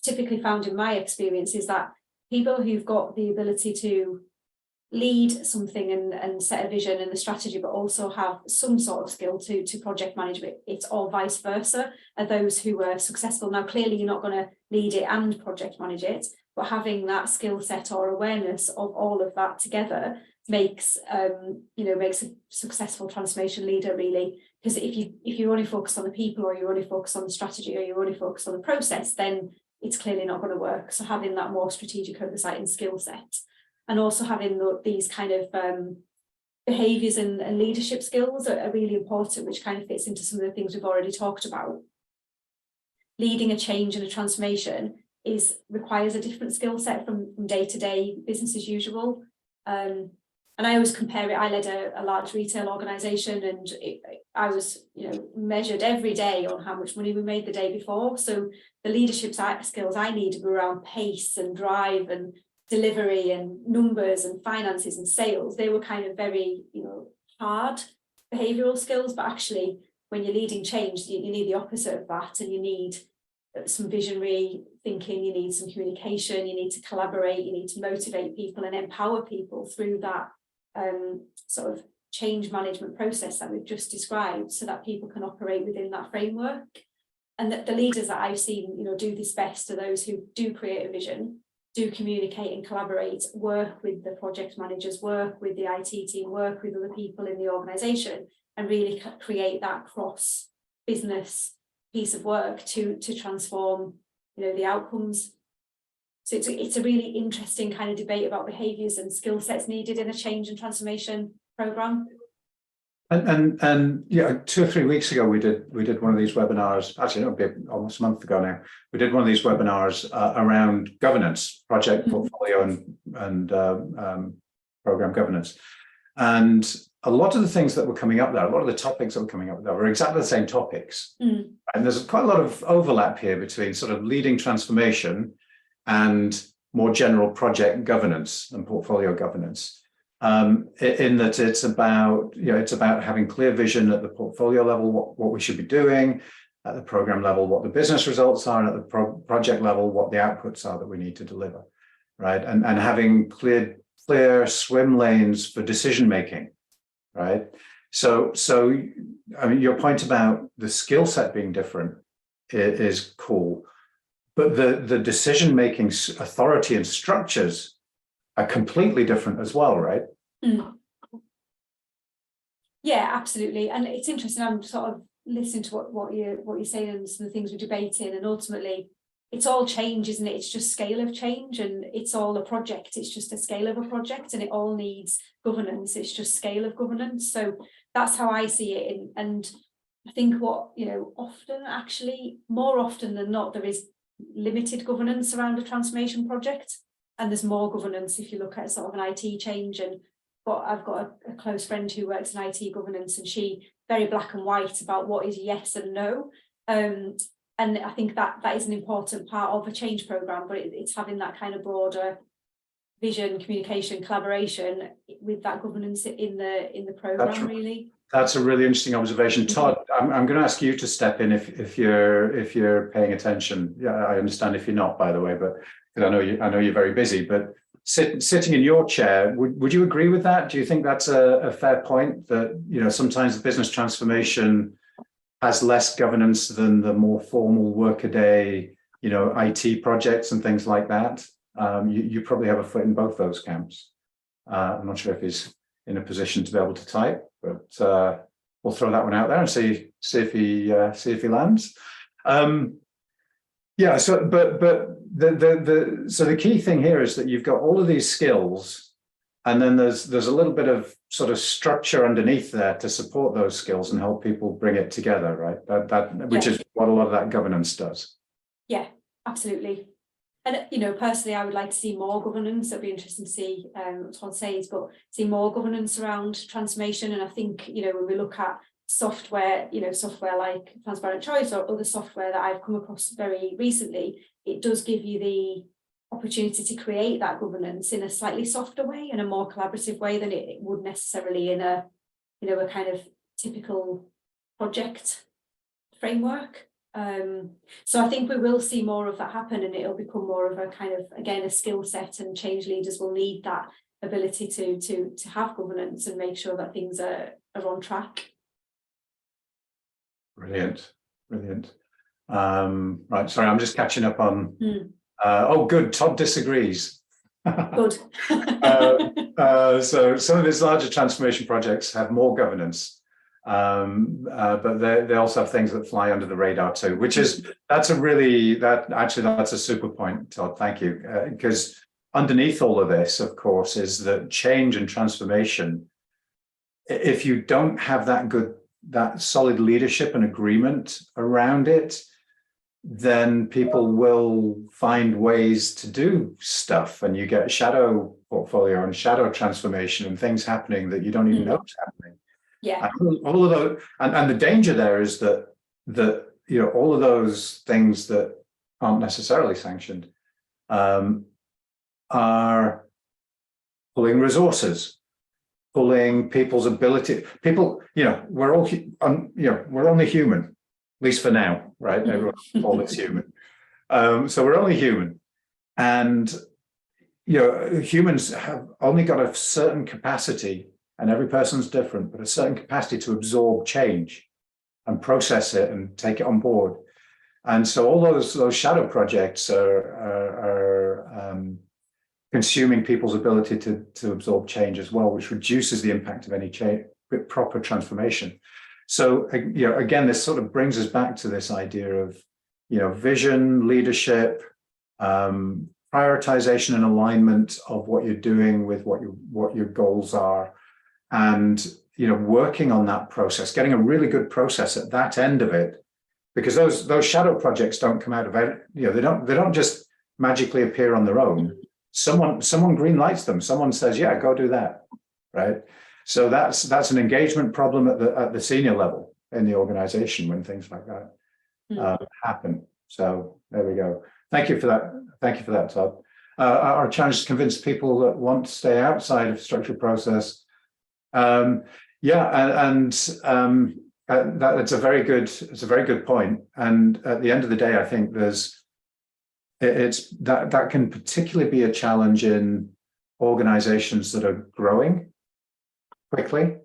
typically found in my experience is that people who've got the ability to lead something and set a vision and the strategy, but also have some sort of skill to project management. It's all vice versa. Are those who are successful. Now, clearly you're not going to lead it and project manage it, but having that skill set or awareness of all of that together makes makes a successful transformation leader, really. Because if you only focus on the people, or you only focus on the strategy, or you only focus on the process, then it's clearly not going to work. So having that more strategic oversight and skill set, and also having these kind of behaviours and leadership skills are really important, which kind of fits into some of the things we've already talked about. Leading a change and a transformation requires a different skill set from day-to-day business as usual. And I always compare it. I led a large retail organisation, and I was measured every day on how much money we made the day before. So the leadership skills I needed were around pace and drive and delivery and numbers and finances and sales. They were kind of very hard behavioural skills, but actually when you're leading change, you need the opposite of that, and you need some visionary thinking, you need some communication, you need to collaborate, you need to motivate people and empower people through that sort of change management process that we've just described, so that people can operate within that framework. And that the leaders that I've seen do this best are those who do create a vision, do communicate and collaborate, work with the project managers, work with the IT team, work with other people in the organisation, and really create that cross business piece of work to transform the outcomes. So it's a really interesting kind of debate about behaviours and skill sets needed in a change and transformation programme. And yeah, 2 or 3 weeks ago we did one of these webinars. Actually, it'll be almost a month ago now. We did one of these webinars around governance, project portfolio, and program governance. And a lot of the things that were coming up there, a lot of the topics that were coming up there were exactly the same topics. And there's quite a lot of overlap here between sort of leading transformation and more general project governance and portfolio governance. In that it's about having clear vision at the portfolio level, what we should be doing, at the program level, what the business results are, and at the project level, what the outputs are that we need to deliver, right? And having clear swim lanes for decision making, right? So I mean, your point about the skill set being different is cool, but the decision making authority and structures are completely different as well, right? Yeah, absolutely. And it's interesting. I'm sort of listening to what you're saying and some of the things we're debating, and ultimately it's all change, isn't it? It's just scale of change, and it's all a project. It's just a scale of a project, and it all needs governance. It's just scale of governance. So that's how I see it. And I think often, actually, more often than not, there is limited governance around a transformation project, and there's more governance if you look at sort of an IT change. And I've got a close friend who works in IT governance, and she very black and white about what is yes and no. And I think that is an important part of a change program, but it's having that kind of broader vision, communication, collaboration with that governance in the program. Really, that's a really interesting observation, Todd. I'm going to ask you to step in if you're paying attention. Yeah, I understand if you're not, by the way, but because I know you're very busy. But sitting in your chair, would you agree with that? Do you think that's a fair point, that sometimes the business transformation has less governance than the more formal workaday IT projects and things like that? You probably have a foot in both those camps. I'm not sure if he's in a position to be able to type, but we'll throw that one out there and see if he lands. Yeah. So, but the key thing here is that you've got all of these skills, and then there's a little bit of sort of structure underneath there to support those skills and help people bring it together, right? Which is what a lot of that governance does. Yeah, absolutely. And personally, I would like to see more governance. It'd be interesting to see what Todd says, but see more governance around transformation. And I think when we look at software, software like Transparent Choice or other software that I've come across very recently, it does give you the opportunity to create that governance in a slightly softer way, in a more collaborative way than it would necessarily in a kind of typical project framework. So I think we will see more of that happen, and it'll become more of a kind of, again, a skill set, and change leaders will need that ability to have governance and make sure that things are on track. Brilliant. Right, sorry, I'm just catching up on oh good, Todd disagrees. Good. So some of these larger transformation projects have more governance, but they also have things that fly under the radar too, which is, that's a super point, Todd, thank you, because underneath all of this, of course, is that change and transformation, if you don't have that solid leadership and agreement around it, then people will find ways to do stuff, and you get shadow portfolio and shadow transformation and things happening that you don't even know what's happening. Yeah. And all of those, and the danger there is that you know, all of those things that aren't necessarily sanctioned are pulling resources, pulling people's ability. People, you know, we're only human, at least for now, right? Everyone is human. So we're only human, and you know, humans have only got a certain capacity, and every person's different, but a certain capacity to absorb change and process it and take it on board. And so all those shadow projects are consuming people's ability to absorb change as well, which reduces the impact of any proper transformation. So, you know, again, this sort of brings us back to this idea of, you know, vision, leadership, prioritization and alignment of what you're doing with what your goals are, and, you know, working on that process, getting a really good process at that end of it, because those shadow projects don't come out of it, you know, they don't just magically appear on their own. Someone green lights them. Someone says, yeah, go do that, right? So that's an engagement problem at the senior level in the organization when things like that happen. So there we go. Thank you for that. Thank you for that, Todd. Our challenge is to convince people that want to stay outside of structured process. That's a very good point. And at the end of the day, I think that can particularly be a challenge in organizations that are growing quickly,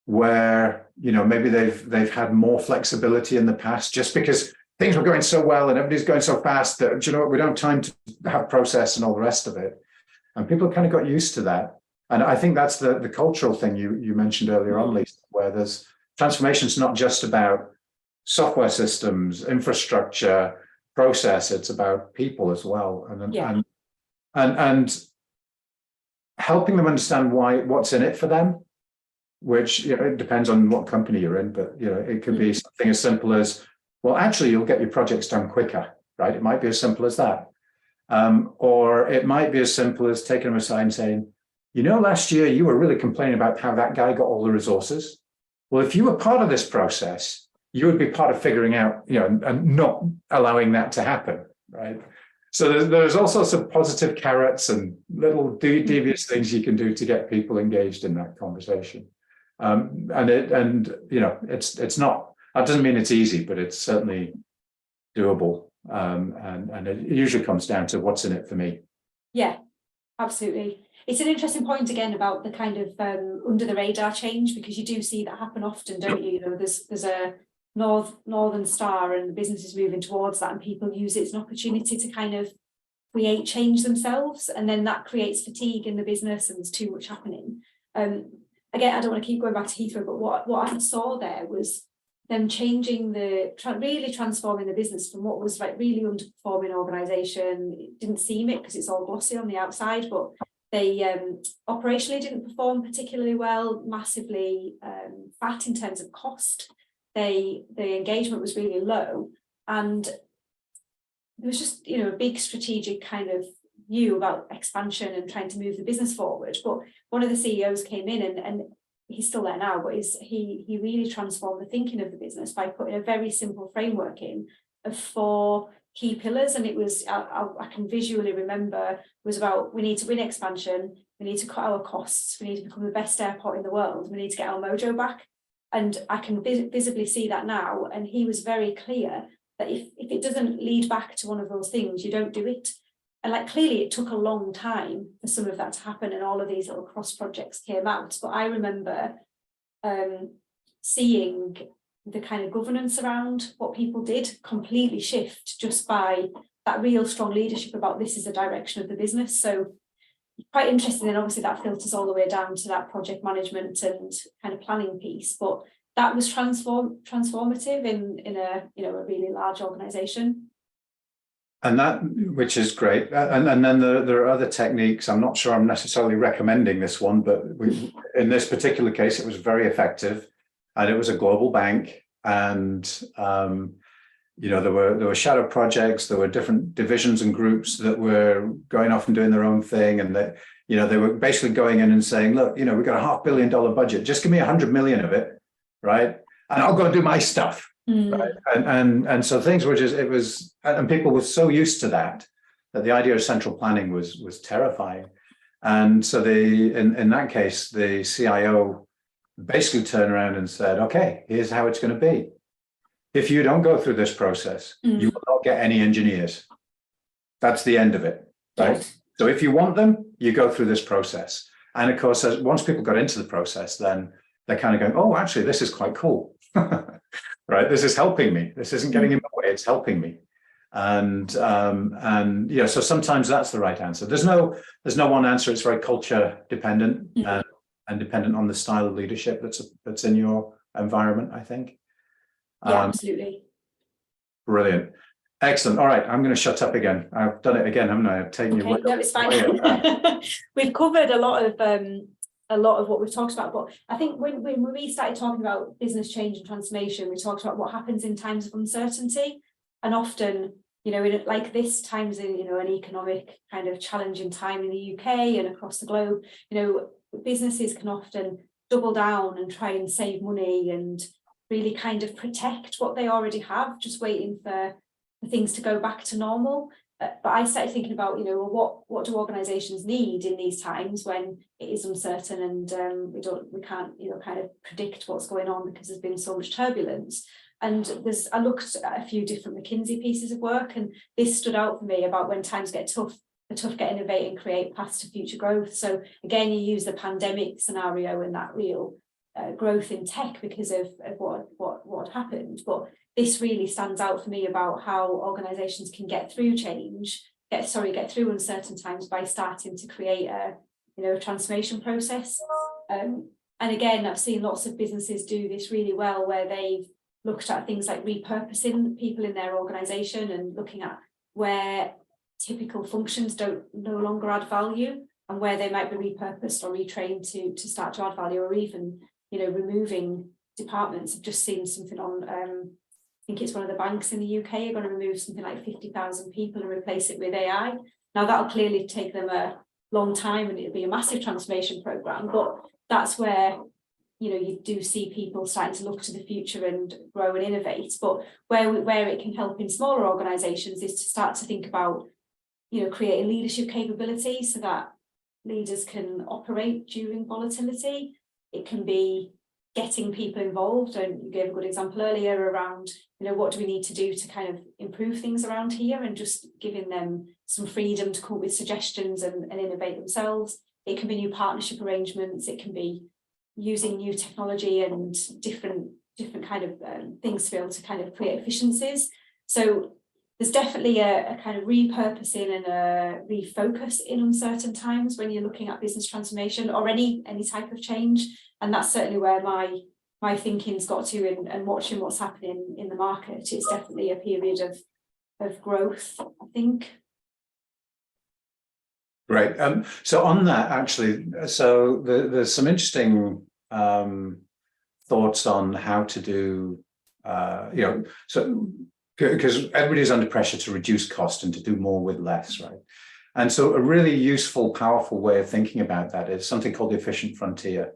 where, you know, maybe they've had more flexibility in the past just because things were going so well and everybody's going so fast that, you know what, we don't have time to have process and all the rest of it. And people kind of got used to that. And I think that's the cultural thing you mentioned earlier on, Lisa, where there's transformation is not just about software systems, infrastructure, process, it's about people as well. And helping them understand what's in it for them, which, you know, it depends on what company you're in, but, you know, it could be something as simple as, well, actually, you'll get your projects done quicker, right? It might be as simple as that. Or it might be as simple as taking them aside and saying, you know, last year you were really complaining about how that guy got all the resources. Well, if you were part of this process, you would be part of figuring out, you know, and not allowing that to happen, right? So there's all sorts of positive carrots and little devious things you can do to get people engaged in that conversation. And you know, it's not, that doesn't mean it's easy, but it's certainly doable. And it usually comes down to what's in it for me. Yeah, absolutely. It's an interesting point again about the kind of under the radar change, because you do see that happen often, don't you? You know, there's a northern star and the business is moving towards that, and people use it as an opportunity to kind of create change themselves, and then that creates fatigue in the business and there's too much happening. Again, I don't want to keep going back to Heathrow, but what I saw there was them changing really transforming the business from what was like really underperforming organisation. It didn't seem it because it's all glossy on the outside, but they operationally didn't perform particularly well, massively fat in terms of cost. The engagement was really low, and there was just, you know, a big strategic kind of view about expansion and trying to move the business forward. But one of the CEOs came in, and he's still there now, but he really transformed the thinking of the business by putting a very simple framework in of 4 key pillars. And it was, I can visually remember, was about, we need to win expansion, we need to cut our costs, we need to become the best airport in the world, we need to get our mojo back. And I can visibly see that now. And he was very clear that if it doesn't lead back to one of those things, you don't do it. And like clearly it took a long time for some of that to happen, and all of these little cross projects came out. But I remember seeing the kind of governance around what people did completely shift just by that real strong leadership about this is the direction of the business. So quite interesting, and obviously that filters all the way down to that project management and kind of planning piece. But that was transformative in a a really large organisation. And that, which is great. And then there are other techniques. I'm not sure I'm necessarily recommending this one, but in this particular case, it was very effective, and it was a global bank. And there were shadow projects. There were different divisions and groups that were going off and doing their own thing, and they were basically going in and saying, look, we've got a $500 million budget. Just give me 100 million of it, right? And I'll go and do my stuff. Right. And so things were just, it was, and people were so used to that the idea of central planning was terrifying. And so in that case, the CIO basically turned around and said, okay, here's how it's going to be. If you don't go through this process, you will not get any engineers. That's the end of it, right? Yes. So if you want them, you go through this process. And of course, once people got into the process, then they're kind of going, oh, actually, this is quite cool. Right, this is helping me. This isn't getting in my way. It's helping me, and so sometimes that's the right answer. There's no one answer. It's very culture dependent and dependent on the style of leadership that's in your environment, I think. Yeah, absolutely. Brilliant, excellent. All right, I'm going to shut up again. I've done it again, haven't I? I've taken you. No, it's fine. We've covered a lot of what we've talked about, but I think when we started talking about business change and transformation, we talked about what happens in times of uncertainty, and often, in like this times in an economic kind of challenging time in the UK and across the globe, businesses can often double down and try and save money and really kind of protect what they already have, just waiting for things to go back to normal. But I started thinking about, what do organisations need in these times when it is uncertain and we can't, kind of predict what's going on because there's been so much turbulence. And I looked at a few different McKinsey pieces of work, and this stood out for me about when times get tough, the tough get innovate and create paths to future growth. So again, you use the pandemic scenario and that real growth in tech because of what happened, but this really stands out for me about how organisations can get through change, get through uncertain times by starting to create a transformation process. And again, I've seen lots of businesses do this really well, where they've looked at things like repurposing people in their organisation and looking at where typical functions no longer add value and where they might be repurposed or retrained to start to add value, or even removing departments. I've just seen something on I think it's one of the banks in the UK are going to remove something like 50,000 people and replace it with AI. Now that'll clearly take them a long time and it'll be a massive transformation program, but that's where you do see people starting to look to the future and grow and innovate. But where it can help in smaller organisations is to start to think about creating leadership capability so that leaders can operate during volatility. It can be getting people involved, and you gave a good example earlier around what do we need to do to kind of improve things around here, and just giving them some freedom to come up with suggestions and innovate themselves. It can be new partnership arrangements, it can be using new technology and different kind of things to be able to kind of create efficiencies. So there's definitely a kind of repurposing and a refocus in uncertain times when you're looking at business transformation or any type of change. And that's certainly where my thinking's got to, and watching what's happening in the market. It's definitely a period of growth, I think. Right. So on that, actually, so there's some interesting thoughts on how to do, so because everybody's under pressure to reduce cost and to do more with less, right? And so a really useful, powerful way of thinking about that is something called the efficient frontier.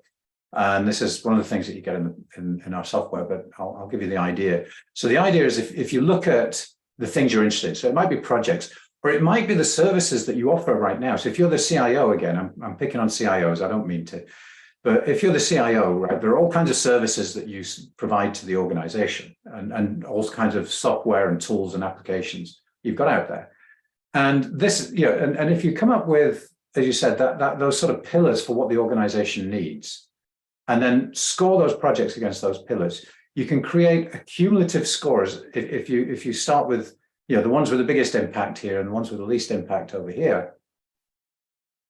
And this is one of the things that you get in our software, but I'll give you the idea. So the idea is if you look at the things you're interested in, so it might be projects, or it might be the services that you offer right now. So if you're the CIO, again, I'm picking on CIOs, I don't mean to. But if you're the CIO, right, there are all kinds of services that you provide to the organization, and all kinds of software and tools and applications you've got out there. And this, you know, and if you come up with, as you said, that those sort of pillars for what the organization needs, and then score those projects against those pillars, you can create accumulative scores. If you start with, you know, the ones with the biggest impact here and the ones with the least impact over here,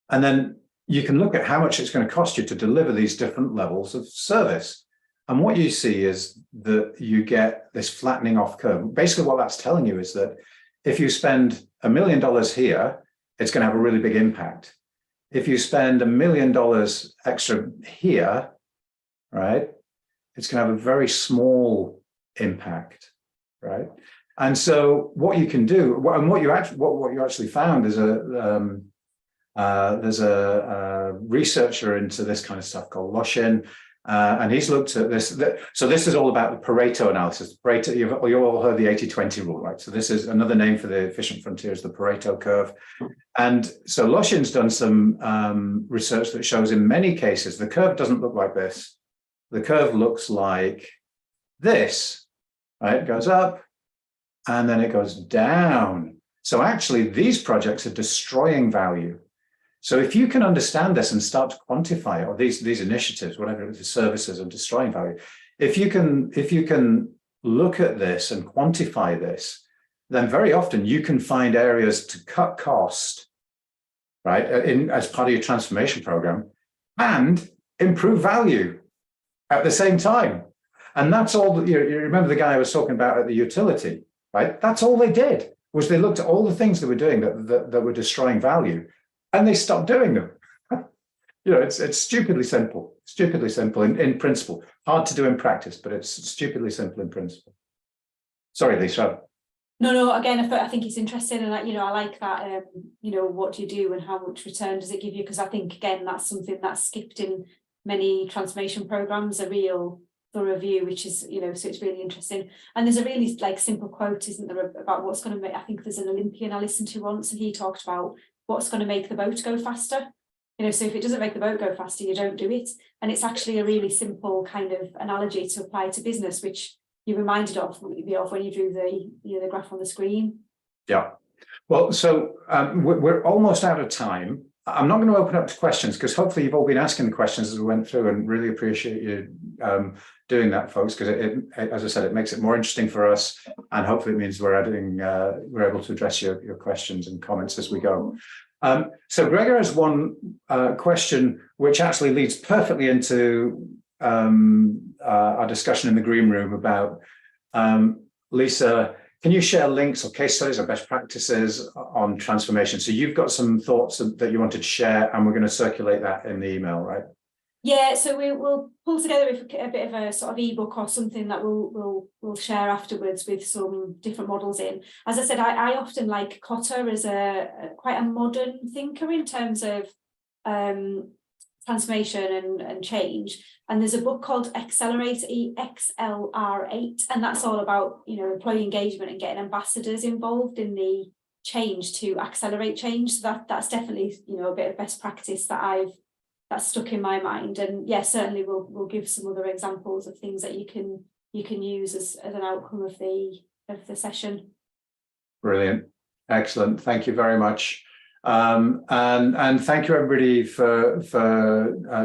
and then you can look at how much it's going to cost you to deliver these different levels of service. And what you see is that you get this flattening off curve. Basically, what that's telling you is that if you spend $1 million here, it's going to have a really big impact. If you spend $1 million extra here, right, it's going to have a very small impact, right? And so what you can do, and what you actually found is there's a researcher into this kind of stuff called Lushin, and he's looked at this. So this is all about the Pareto analysis. Pareto, you've all heard the 80-20 rule, right? So this is another name for the efficient frontier, is the Pareto curve. And so Lushin's done some research that shows in many cases the curve doesn't look like this. The curve looks like this, right? It goes up and then it goes down. So actually these projects are destroying value. So if you can understand this and start to quantify, or these initiatives, whatever the services are destroying value, if you can look at this and quantify this, then very often you can find areas to cut cost, right, as part of your transformation program, and improve value at the same time. And that's all. You remember the guy I was talking about at the utility, right? That's all they did, was they looked at all the things they were doing that were destroying value, and they stopped doing them. You know, it's stupidly simple in principle. Hard to do in practice, but it's stupidly simple in principle. Sorry, Lisa. No, again, I think it's interesting, and you know, I like that. You know, what do you do and how much return does it give you? Because I think, again, that's something that's skipped in many transformation programs, a real thorough review, which is, you know, so it's really interesting. And there's a really like simple quote, isn't there, about what's going to make, I think there's an Olympian I listened to once, and he talked about what's going to make the boat go faster. You know, so if it doesn't make the boat go faster, you don't do it. And it's actually a really simple kind of analogy to apply to business, which you reminded of when you drew the graph on the screen. Yeah. Well, so we're almost out of time. I'm not going to open up to questions, because hopefully you've all been asking the questions as we went through, and really appreciate you doing that, folks, because it, as I said, it makes it more interesting for us, and hopefully it means we're able to address your questions and comments as we go. So Gregor has one question, which actually leads perfectly into our discussion in the green room about Lisa. Can you share links or case studies or best practices on transformation? So you've got some thoughts that you wanted to share, and we're going to circulate that in the email, right? Yeah, so we'll pull together a bit of a sort of ebook or something that we'll share afterwards with some different models in. As I said, I often like Cotter as quite a modern thinker in terms of transformation and change. And there's a book called Accelerate, XLR8, and that's all about, you know, employee engagement and getting ambassadors involved in the change to accelerate change. So that's definitely, you know, a bit of best practice that's stuck in my mind. And yeah, certainly we'll give some other examples of things that you can use as an outcome of the session. Brilliant, excellent. Thank you very much. And thank you everybody for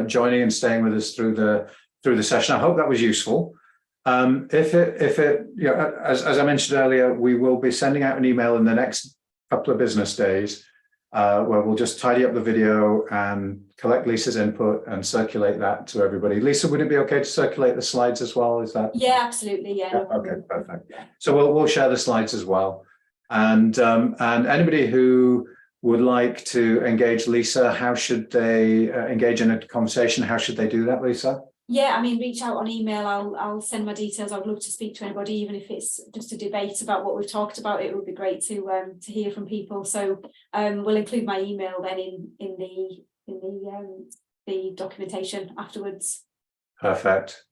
joining and staying with us through the session. I hope that was useful. If it you know, as I mentioned earlier, we will be sending out an email in the next couple of business days where we'll just tidy up the video and collect Lisa's input and circulate that to everybody. Lisa, would it be okay to circulate the slides as well? Is that? Yeah, absolutely. Yeah. No problem. Okay, perfect. So we'll share the slides as well. And anybody who would like to engage Lisa, how should they engage in a conversation? How should they do that, Lisa? Yeah, I mean, reach out on email. I'll send my details. I'd love to speak to anybody, even if it's just a debate about what we've talked about. It would be great to hear from people. So we'll include my email then in the documentation afterwards. Perfect.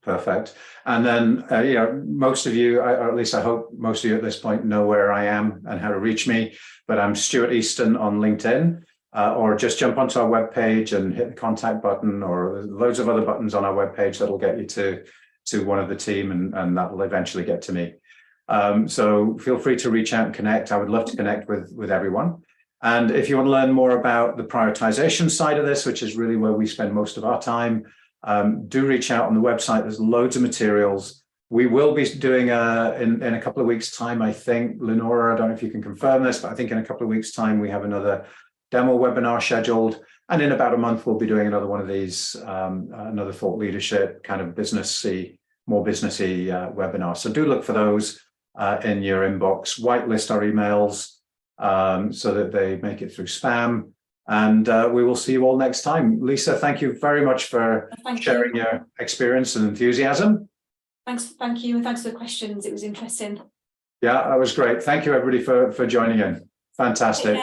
And then you know, most of you, or at least I hope most of you at this point, know where I am and how to reach me. But I'm Stuart Easton on LinkedIn. or just jump onto our webpage and hit the contact button, or there's loads of other buttons on our webpage that'll get you to one of the team, and that will eventually get to me. So feel free to reach out and connect. I would love to connect with everyone. And if you want to learn more about the prioritization side of this, which is really where we spend most of our time, do reach out on the website. There's loads of materials. We will be doing in a couple of weeks' time, I think, Lenora, I don't know if you can confirm this, but I think in a couple of weeks' time, we have another demo webinar scheduled. And in about a month, we'll be doing another one of these, another thought leadership kind of more businessy webinar. So do look for those in your inbox. Whitelist our emails so that they make it through spam. And we will see you all next time. Lisa, thank you very much for sharing your experience and enthusiasm. Thank you, and thanks for the questions. It was interesting. Yeah, that was great. Thank you, everybody, for joining in. Fantastic.